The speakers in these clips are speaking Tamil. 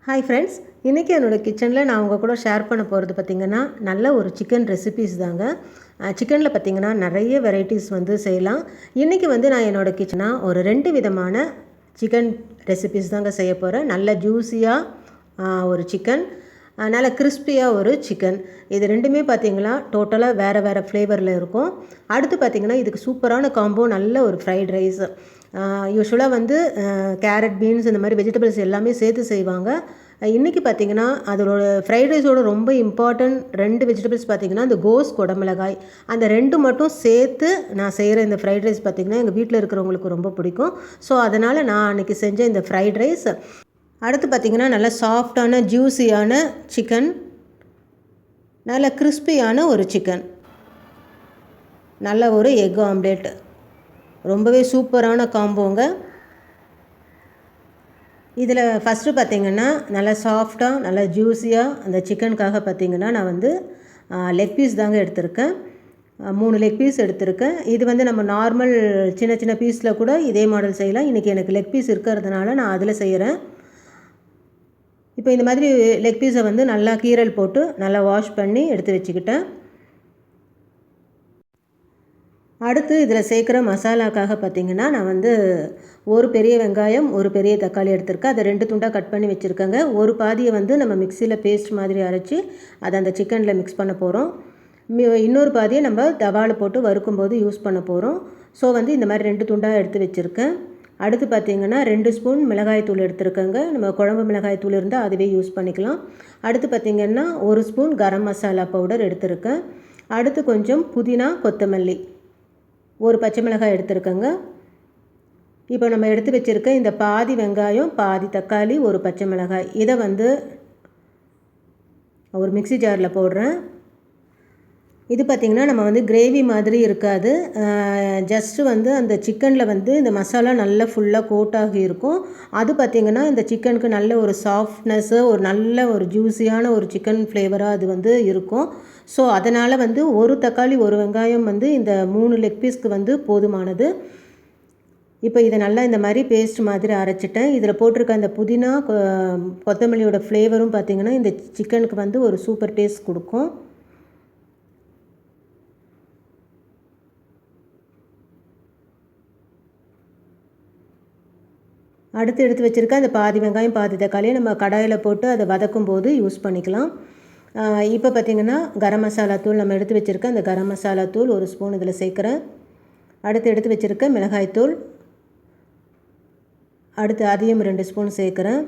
ஹாய் ஃப்ரெண்ட்ஸ், இன்றைக்கி என்னோடய கிச்சனில் நான் உங்கள் கூட ஷேர் பண்ண போகிறது பார்த்திங்கன்னா நல்ல ஒரு சிக்கன் ரெசிபீஸ் தாங்க. சிக்கனில் பார்த்திங்கன்னா நிறைய வெரைட்டிஸ் செய்யலாம். இன்றைக்கி நான் என்னோடய கிச்சனாக ஒரு 2 விதமான சிக்கன் ரெசிபீஸ் தாங்க செய்ய போகிறேன். நல்ல ஜூஸியாக ஒரு சிக்கன், நல்ல கிறிஸ்பியாக ஒரு சிக்கன். இது ரெண்டுமே பார்த்திங்கன்னா டோட்டலாக வேறு ஃப்ளேவரில் இருக்கும். அடுத்து பார்த்திங்கன்னா இதுக்கு சூப்பரான காம்போ நல்ல ஒரு ஃப்ரைட் ரைஸ். யூஸ்வலாக கேரட், பீன்ஸ் இந்த மாதிரி வெஜிடபிள்ஸ் எல்லாமே சேர்த்து செய்வாங்க. இன்றைக்கி பார்த்திங்கன்னா அதோட ஃப்ரைட் ரைஸோட ரொம்ப இம்பார்ட்டன்ட் 2 வெஜிடபிள்ஸ் பார்த்திங்கன்னா இந்த கோஸ், குடமிளகாய், அந்த 2 மட்டும் சேர்த்து நான் செய்கிற இந்த ஃப்ரைட் ரைஸ் பார்த்திங்கன்னா எங்கள் வீட்டில் இருக்கிறவங்களுக்கு ரொம்ப பிடிக்கும். ஸோ அதனால் நான் அன்றைக்கி செஞ்ச இந்த ஃப்ரைட் ரைஸ். அடுத்து பார்த்திங்கன்னா நல்லா சாஃப்டான ஜூஸியான சிக்கன், நல்ல கிறிஸ்பியான ஒரு சிக்கன், நல்ல ஒரு எக் ஆம்லேட், ரொம்பவே சூப்பரான காம்போங்க. இதில் ஃபஸ்ட்டு பார்த்திங்கன்னா நல்லா சாஃப்டாக நல்லா ஜூஸியாக அந்த சிக்கனுக்காக பார்த்திங்கன்னா நான் லெக் பீஸ் தாங்க எடுத்திருக்கேன். 3 லெக் பீஸ் எடுத்திருக்கேன். இது நம்ம நார்மல் சின்ன சின்ன பீஸில் கூட இதே மாடல் செய்யலாம். இன்றைக்கி எனக்கு லெக் பீஸ் இருக்கிறதுனால நான் அதில் செய்கிறேன். இப்போ இந்த மாதிரி லெக் பீஸை நல்லா கீரல் போட்டு நல்லா வாஷ் பண்ணி எடுத்து வச்சுக்கிட்டேன். அடுத்து இதில் சேர்க்குற மசாலாக்காக பார்த்திங்கன்னா நான் ஒரு பெரிய வெங்காயம், ஒரு பெரிய தக்காளி எடுத்திருக்கேன். அதை 2 துண்டாக கட் பண்ணி வச்சுருக்கேங்க. ஒரு பாதியை நம்ம மிக்சியில் பேஸ்ட் மாதிரி அரைச்சி அதை அந்த சிக்கனில் மிக்ஸ் பண்ண போகிறோம். இன்னொரு பாதியை நம்ம தவாவில் போட்டு வறுக்கும்போது யூஸ் பண்ண போகிறோம். ஸோ இந்த மாதிரி 2 துண்டாக எடுத்து வச்சுருக்கேன். அடுத்து பார்த்திங்கன்னா 2 ஸ்பூன் மிளகாய் தூள் எடுத்துருக்கேங்க. நம்ம குழம்பு மிளகாய் தூள் இருந்தால் அதுவே யூஸ் பண்ணிக்கலாம். அடுத்து பார்த்திங்கன்னா 1 ஸ்பூன் கரம் மசாலா பவுடர் எடுத்துருக்கேன். அடுத்து கொஞ்சம் புதினா, கொத்தமல்லி, ஒரு பச்சை மிளகாய் எடுத்துருக்கேங்க. இப்போ நம்ம எடுத்து வச்சுருக்க இந்த பாதி வெங்காயம், பாதி தக்காளி, ஒரு பச்சை மிளகாய், இதை ஒரு மிக்ஸி ஜாரில் போடுறேன். இது பார்த்திங்கன்னா நம்ம கிரேவி மாதிரி இருக்காது. ஜஸ்ட்டு அந்த சிக்கனில் இந்த மசாலா நல்லா ஃபுல்லாக கோட்டாகி இருக்கும். அது பார்த்திங்கன்னா இந்த சிக்கனுக்கு நல்ல ஒரு சாஃப்ட்னஸ்ஸு, ஒரு நல்ல ஒரு ஜூஸியான ஒரு சிக்கன் ஃப்ளேவராக அது இருக்கும். ஸோ அதனால் ஒரு தக்காளி, ஒரு வெங்காயம் இந்த 3 லெக் பீஸ்க்கு போதுமானது. இப்போ இதை நல்லா இந்த மாதிரி பேஸ்ட் மாதிரி அரைச்சிட்டேன். இதில் போட்டிருக்க அந்த புதினா, கொத்தமல்லியோட ஃப்ளேவரும் பார்த்திங்கன்னா இந்த சிக்கனுக்கு ஒரு சூப்பர் டேஸ்ட் கொடுக்கும். அடுத்து எடுத்து வச்சுருக்க அந்த பாதி வெங்காயம், பாதி தக்காளியை நம்ம கடாயில் போட்டு அதை வதக்கும் போது யூஸ் பண்ணிக்கலாம். இப்போ பார்த்திங்கன்னா கரம் மசாலா தூள் நம்ம எடுத்து வச்சுருக்க அந்த கரம் மசாலா தூள் 1 ஸ்பூன் இதில் சேர்க்குறேன். அடுத்து எடுத்து வச்சுருக்க மிளகாய் தூள், அடுத்து அதையும் 2 ஸ்பூன் சேர்க்குறேன்.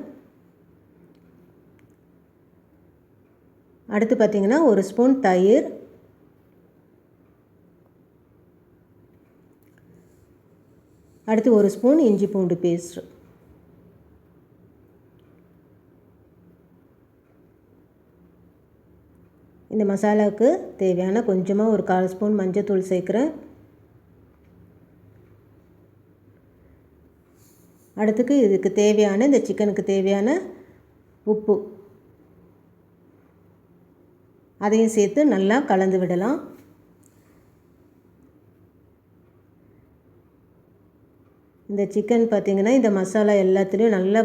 அடுத்து பார்த்திங்கன்னா 1 ஸ்பூன் தயிர், அடுத்து 1 ஸ்பூன் இஞ்சி பூண்டு பேஸ்ட், இந்த மசாலாவுக்கு தேவையான கொஞ்சமாக ஒரு 1/4 ஸ்பூன் மஞ்சள் சேர்க்குறேன். அடுத்துக்கு இதுக்கு தேவையான இந்த சிக்கனுக்கு தேவையான உப்பு, அதையும் சேர்த்து நல்லா கலந்து விடலாம். இந்த சிக்கன் பார்த்திங்கன்னா இந்த மசாலா எல்லாத்துலேயும் நல்லா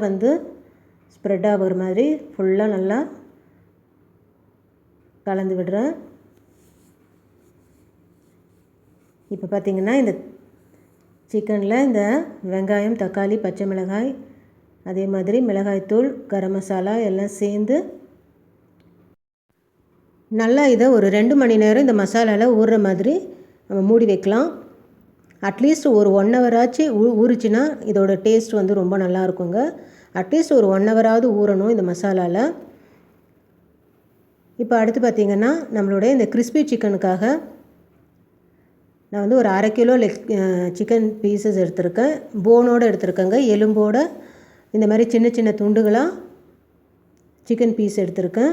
ஸ்ப்ரெட் ஆகிற மாதிரி ஃபுல்லாக நல்லா கலந்து விடுறேன். இப்போ பார்த்திங்கன்னா இந்த சிக்கனில் இந்த வெங்காயம், தக்காளி, பச்சை மிளகாய், அதே மாதிரி மிளகாய்த்தூள், கரம் மசாலா எல்லாம் சேர்ந்து நல்லா இதை ஒரு 2 மணி நேரம் இந்த மசாலாவில் ஊறுற மாதிரி நம்ம மூடி வைக்கலாம். அட்லீஸ்ட் ஒரு 1 hour ஆச்சு ஊறிச்சின்னா இதோட டேஸ்ட் ரொம்ப நல்லா இருக்குங்க. அட்லீஸ்ட் ஒரு 1 hour ஆவது ஊறணும் இந்த மசாலாவில். இப்போ அடுத்து பார்த்திங்கன்னா நம்மளுடைய இந்த கிறிஸ்பி சிக்கனுக்காக நான் ஒரு 1/2 கிலோ சிக்கன் பீசஸ் எடுத்திருக்கேன். போனோடு எடுத்திருக்கேங்க, எலும்போடு இந்த மாதிரி சின்ன சின்ன துண்டுகளாக சிக்கன் பீஸ் எடுத்திருக்கேன்.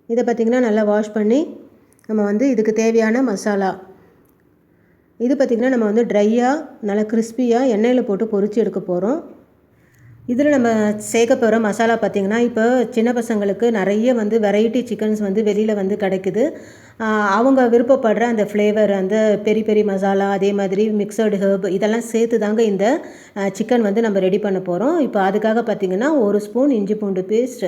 இதை பார்த்திங்கன்னா நல்லா வாஷ் பண்ணி நம்ம இதுக்கு தேவையான மசாலா, இது பார்த்திங்கன்னா நம்ம ட்ரையாக நல்லா கிறிஸ்பியாக எண்ணெயில் போட்டு பொரித்து எடுக்க போகிறோம். இதில் நம்ம சேர்க்க போகிற மசாலா பார்த்திங்கன்னா, இப்போ சின்ன பசங்களுக்கு நிறைய வந்து வெரைட்டி சிக்கன்ஸ் வந்து வெளியில் வந்து கிடைக்குது. அவங்க விருப்பப்படுற அந்த ஃப்ளேவர், அந்த பெரி பெரி மசாலா, அதே மாதிரி மிக்சடு ஹெர்ப் இதெல்லாம் சேர்த்து தாங்க இந்த சிக்கன் வந்து நம்ம ரெடி பண்ண போகிறோம். இப்போ அதுக்காக பார்த்திங்கன்னா 1 ஸ்பூன் இஞ்சி பூண்டு பேஸ்ட்,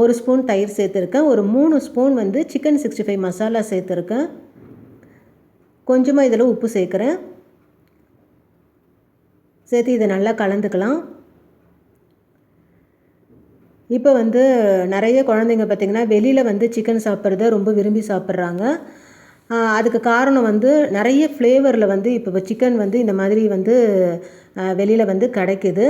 1 ஸ்பூன் தயிர் சேர்த்துருக்கேன், ஒரு 3 ஸ்பூன் வந்து சிக்கன் 65 மசாலா சேர்த்துருக்கேன், கொஞ்சமாக இதில் உப்பு சேர்க்குறேன். சேர்த்து இதை நல்லா கலந்துக்கலாம். இப்போ வந்து நிறைய குழந்தைங்க பார்த்திங்கன்னா வெளியில் வந்து சிக்கன் சாப்பிட்றத ரொம்ப விரும்பி சாப்பிட்றாங்க. அதுக்கு காரணம் வந்து நிறைய ஃப்ளேவரில் வந்து இப்போ சிக்கன் வந்து இந்த மாதிரி வந்து வெளியில் வந்து கிடைக்குது.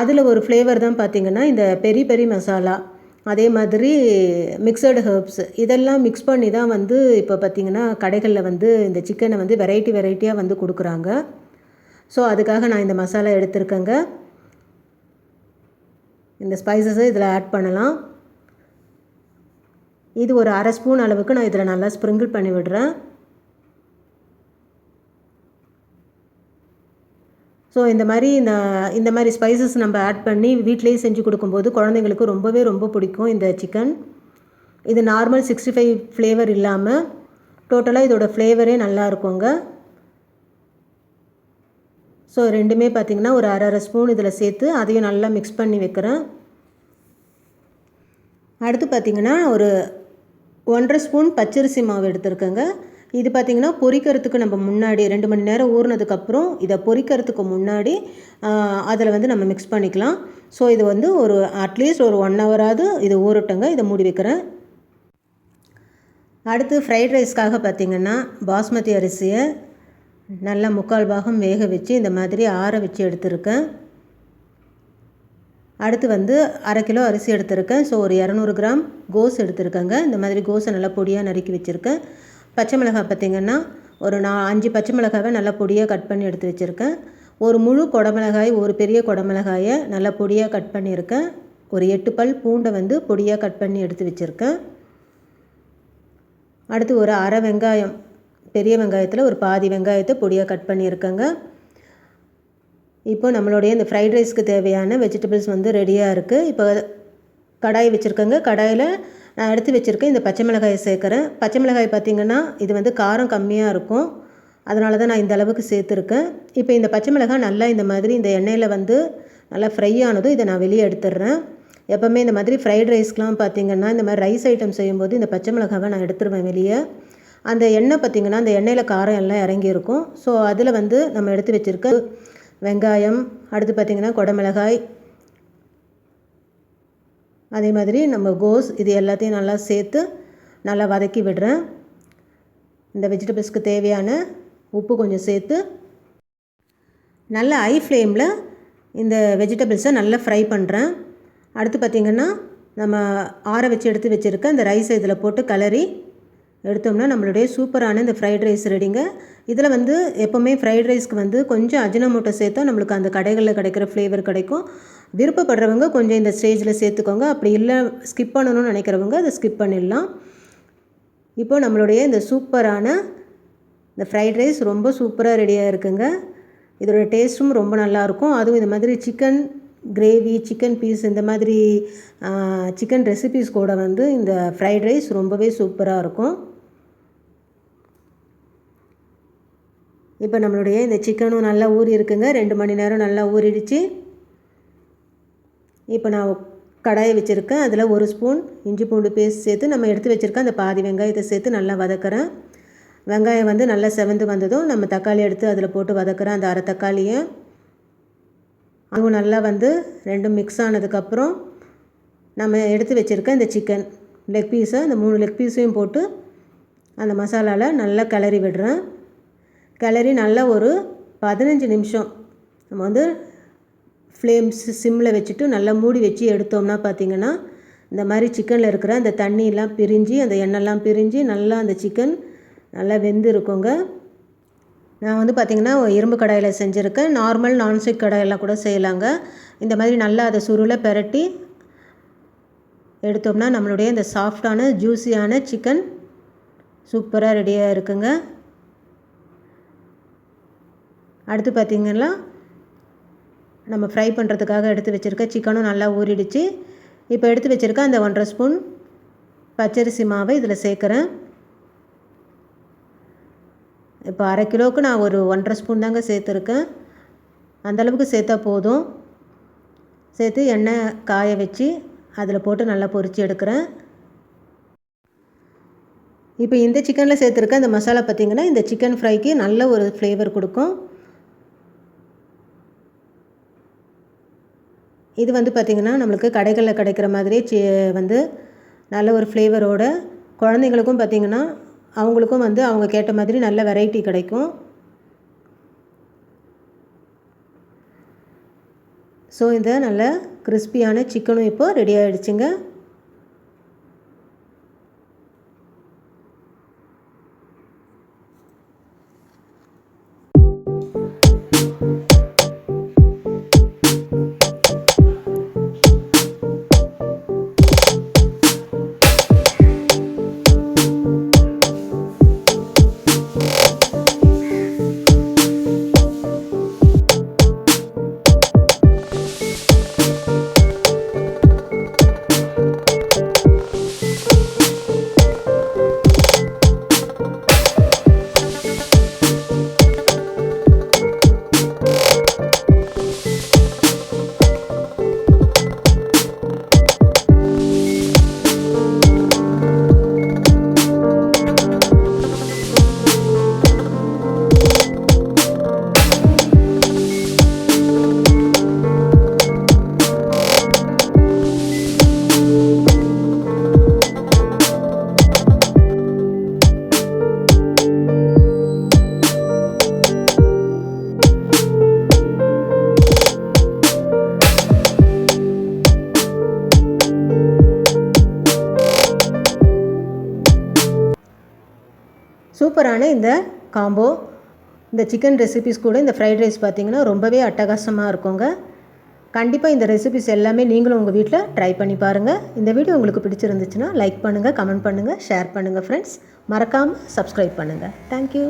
அதில் ஒரு ஃப்ளேவர் தான் பார்த்திங்கன்னா இந்த பெரி பெரி மசாலா, அதே மாதிரி மிக்சடு ஹெர்ப்ஸ் இதெல்லாம் மிக்ஸ் பண்ணி தான் வந்து இப்போ பார்த்திங்கன்னா கடைகளில் வந்து இந்த சிக்கனை வந்து வெரைட்டியாக வந்து கொடுக்குறாங்க. ஸோ அதுக்காக நான் இந்த மசாலா எடுத்திருக்கேங்க. இந்த ஸ்பைசஸை இதில் ஆட் பண்ணலாம். இது ஒரு 1/2 ஸ்பூன் அளவுக்கு நான் இதில் நல்லா ஸ்ப்ரிங்கிள் பண்ணி விடுறேன். ஸோ இந்த மாதிரி ஸ்பைசஸ் நம்ம ஆட் பண்ணி வீட்டிலேயே செஞ்சு கொடுக்கும்போது குழந்தைங்களுக்கு ரொம்ப பிடிக்கும் இந்த சிக்கன். இது நார்மல் 65 ஃப்ளேவர் இல்லாமல் டோட்டலாக இதோட ஃப்ளேவரே நல்லா இருக்குங்க. ஸோ ரெண்டுமே பார்த்திங்கன்னா ஒரு 1/2 ஸ்பூன் இதில் சேர்த்து அதையும் நல்லா மிக்ஸ் பண்ணி வைக்கிறேன். அடுத்து பார்த்திங்கன்னா ஒரு 1/2 ஸ்பூன் பச்சரிசி மாவு எடுத்துருக்கேங்க. இது பார்த்திங்கன்னா பொரிக்கிறதுக்கு நம்ம முன்னாடி 2 மணி நேரம் ஊறினதுக்கப்புறம் இதை பொரிக்கிறதுக்கு முன்னாடி அதில் வந்து நம்ம மிக்ஸ் பண்ணிக்கலாம். ஸோ இது வந்து ஒரு அட்லீஸ்ட் ஒரு 1 ஹவராவது இது ஊறட்டுங்க. இதை மூடி வைக்கிறேன். அடுத்து ஃப்ரைட் ரைஸ்க்காக பார்த்திங்கன்னா பாஸ்மதி அரிசியை நல்லா 3/4 பாகம் வேக வச்சு இந்த மாதிரி ஆற வச்சு எடுத்துருக்கேன். அடுத்து வந்து 1/2 கிலோ அரிசி எடுத்துருக்கேன். ஸோ ஒரு 200 கிராம் கோஸ் எடுத்துருக்கேங்க. இந்த மாதிரி கோஸை நல்லா பொடியாக நறுக்கி வச்சுருக்கேன். பச்சை மிளகாய் பார்த்திங்கன்னா ஒரு 5 பச்சை மிளகாவை நல்லா பொடியாக கட் பண்ணி எடுத்து வச்சுருக்கேன். ஒரு முழு குடமிளகாய், ஒரு பெரிய குடமிளகாயை நல்லா பொடியாக கட் பண்ணியிருக்கேன். ஒரு 8 பல் பூண்டை வந்து பொடியாக கட் பண்ணி எடுத்து வச்சுருக்கேன். அடுத்து ஒரு 1/2 வெங்காயம், பெரிய வெங்காயத்தில் ஒரு பாதி வெங்காயத்தை பொடியாக கட் பண்ணியிருக்கேங்க. இப்போ நம்மளுடைய இந்த ஃப்ரைட் ரைஸ்க்கு தேவையான வெஜிடபிள்ஸ் வந்து ரெடியாக இருக்குது. இப்போ கடாய் வச்சுருக்கேங்க. கடாயில் நான் எடுத்து வச்சுருக்கேன் இந்த பச்சை மிளகாயை சேர்க்குறேன். பச்சை மிளகாய் பார்த்திங்கன்னா இது வந்து காரம் கம்மியாக இருக்கும், அதனால தான் நான் இந்த அளவுக்கு சேர்த்துருக்கேன். இப்போ இந்த பச்சை மிளகாய் நல்லா இந்த மாதிரி இந்த எண்ணெயில் வந்து நல்லா ஃப்ரை ஆனதும் இதை நான் வெளியே எடுத்துடுறேன். எப்போவுமே இந்த மாதிரி ஃப்ரைட் ரைஸ்க்கெலாம் பார்த்திங்கன்னா இந்த மாதிரி ரைஸ் ஐட்டம் செய்யும்போது இந்த பச்சை மிளகாவை நான் எடுத்துருவேன் வெளியே. அந்த எண்ணெய் பார்த்திங்கன்னா அந்த எண்ணெயில் காரம் எல்லாம் இறங்கியிருக்கும். ஸோ அதில் வந்து நம்ம எடுத்து வச்சுருக்க வெங்காயம், அடுத்து பார்த்திங்கன்னா குடமிளகாய், அதே மாதிரி நம்ம கோஸ் இது எல்லாத்தையும் நல்லா சேர்த்து நல்லா வதக்கி விடுறேன். இந்த வெஜிடபிள்ஸ்க்கு தேவையான உப்பு கொஞ்சம் சேர்த்து நல்லா ஹை ஃப்ளேமில் இந்த வெஜிடபிள்ஸை நல்லா ஃப்ரை பண்ணுறேன். அடுத்து பார்த்திங்கன்னா நம்ம ஆற வச்சு எடுத்து வச்சுருக்க இந்த ரைஸை இதில் போட்டு கிளறி எடுத்தோம்னா நம்மளுடைய சூப்பரான இந்த ஃப்ரைட் ரைஸ் ரெடிங்க. இதில் வந்து எப்போவுமே ஃப்ரைட் ரைஸ்க்கு வந்து கொஞ்சம் அஜினமோட்டோ சேர்த்தா நம்மளுக்கு அந்த கடைகளில் கிடைக்கிற ஃப்ளேவர் கிடைக்கும். விருப்பப்படுறவங்க கொஞ்சம் இந்த ஸ்டேஜில் சேர்த்துக்கோங்க. அப்படி இல்லை ஸ்கிப் பண்ணணும்னு நினைக்கிறவங்க அதை ஸ்கிப் பண்ணிடலாம். இப்போ நம்மளுடைய இந்த சூப்பரான இந்த ஃப்ரைட் ரைஸ் ரொம்ப சூப்பராக ரெடியாக இருக்குங்க. இதோட டேஸ்ட்டும் ரொம்ப நல்லாயிருக்கும். அதுவும் இந்த மாதிரி சிக்கன் கிரேவி, சிக்கன் பீஸ், இந்த மாதிரி சிக்கன் ரெசிபீஸ் கூட வந்து இந்த ஃப்ரைட் ரைஸ் ரொம்பவே சூப்பராக இருக்கும். இப்போ நம்மளுடைய இந்த சிக்கனும் நல்லா ஊறி இருக்குங்க. 2 மணி நேரம் நல்லா ஊறிடுச்சு. இப்போ நான் கடாயை வச்சுருக்கேன். அதில் 1 ஸ்பூன் இஞ்சி பூண்டு பேஸ்ட் சேர்த்து நம்ம எடுத்து வச்சுருக்கேன் அந்த பாதி வெங்காயத்தை சேர்த்து நல்லா வதக்குறேன். வெங்காயம் வந்து நல்லா செவந்து வந்ததும் நம்ம தக்காளி எடுத்து அதில் போட்டு வதக்குறேன். அந்த 1/2 தக்காளியை அதுவும் நல்லா வந்து ரெண்டும் மிக்ஸ் ஆனதுக்கப்புறம் நம்ம எடுத்து வச்சுருக்க இந்த சிக்கன் லெக் பீஸை, அந்த 3 லெக் பீஸையும் போட்டு அந்த மசாலாவில் நல்லா கிளறி விடுறேன். கிளறி நல்லா ஒரு 15 நிமிஷம் நம்ம வந்து ஃப்ளேம்ஸ் சிம்மில் வச்சுட்டு நல்லா மூடி வச்சு எடுத்தோம்னா பார்த்திங்கன்னா இந்த மாதிரி சிக்கனில் இருக்கிற அந்த தண்ணியெலாம் பிரிஞ்சு, அந்த எண்ணெய்லாம் பிரிஞ்சு நல்லா அந்த சிக்கன் நல்லா வெந்து இருக்குங்க. நான் வந்து பார்த்திங்கன்னா இரும்பு கடாயில் செஞ்சுருக்கேன். நார்மல் நான்ஸ்டிக் கடாயெல்லாம் கூட செய்யலாங்க. இந்த மாதிரி நல்லா அதை சுருளை பெரட்டி எடுத்தோம்னா நம்மளுடைய இந்த சாஃப்டான ஜூஸியான சிக்கன் சூப்பராக ரெடியாக இருக்குங்க. அடுத்து பார்த்திங்கன்னா நம்ம ஃப்ரை பண்ணுறதுக்காக எடுத்து வச்சுருக்க சிக்கனும் நல்லா ஊறிடுச்சு. இப்போ எடுத்து வச்சுருக்க அந்த 1.5 ஸ்பூன் பச்சரிசி மாவை இதில் சேர்க்குறேன். இப்போ 1/2 கிலோவுக்கு நான் ஒரு 1.5 ஸ்பூன் தாங்க சேர்த்துருக்கேன். அந்தளவுக்கு சேர்த்தா போதும். சேர்த்து எண்ணெய் காய வச்சு அதில் போட்டு நல்லா பொரித்து எடுக்கிறேன். இப்போ இந்த சிக்கனில் சேர்த்துருக்க இந்த மசாலா பார்த்திங்கன்னா இந்த சிக்கன் ஃப்ரைக்கு நல்ல ஒரு ஃப்ளேவர் கொடுக்கும். இது வந்து பார்த்திங்கன்னா நம்மளுக்கு கடைகளில் கிடைக்கிற மாதிரியே வந்து நல்ல ஒரு ஃப்ளேவரோட குழந்தைங்களுக்கும் பார்த்திங்கன்னா அவங்களுக்கும் வந்து அவங்க கேட்ட மாதிரி நல்ல வெரைட்டி கிடைக்கும். ஸோ இந்த நல்ல கிறிஸ்பியான சிக்கனும் இப்போது ரெடி ஆகிடுச்சுங்க. சூப்பரான இந்த காம்போ இந்த சிக்கன் ரெசிபிஸ் கூட இந்த ஃப்ரைட் ரைஸ் பார்த்திங்கன்னா ரொம்பவே அட்டகாசமாக இருக்குங்க. கண்டிப்பாக இந்த ரெசிபிஸ் எல்லாமே நீங்களும் உங்கள் வீட்டில் ட்ரை பண்ணி பாருங்கள். இந்த வீடியோ உங்களுக்கு பிடிச்சிருந்துச்சுன்னா லைக் பண்ணுங்கள், கமெண்ட் பண்ணுங்கள், ஷேர் பண்ணுங்கள் ஃப்ரெண்ட்ஸ். மறக்காமல் சப்ஸ்கிரைப் பண்ணுங்கள். தேங்க்யூ.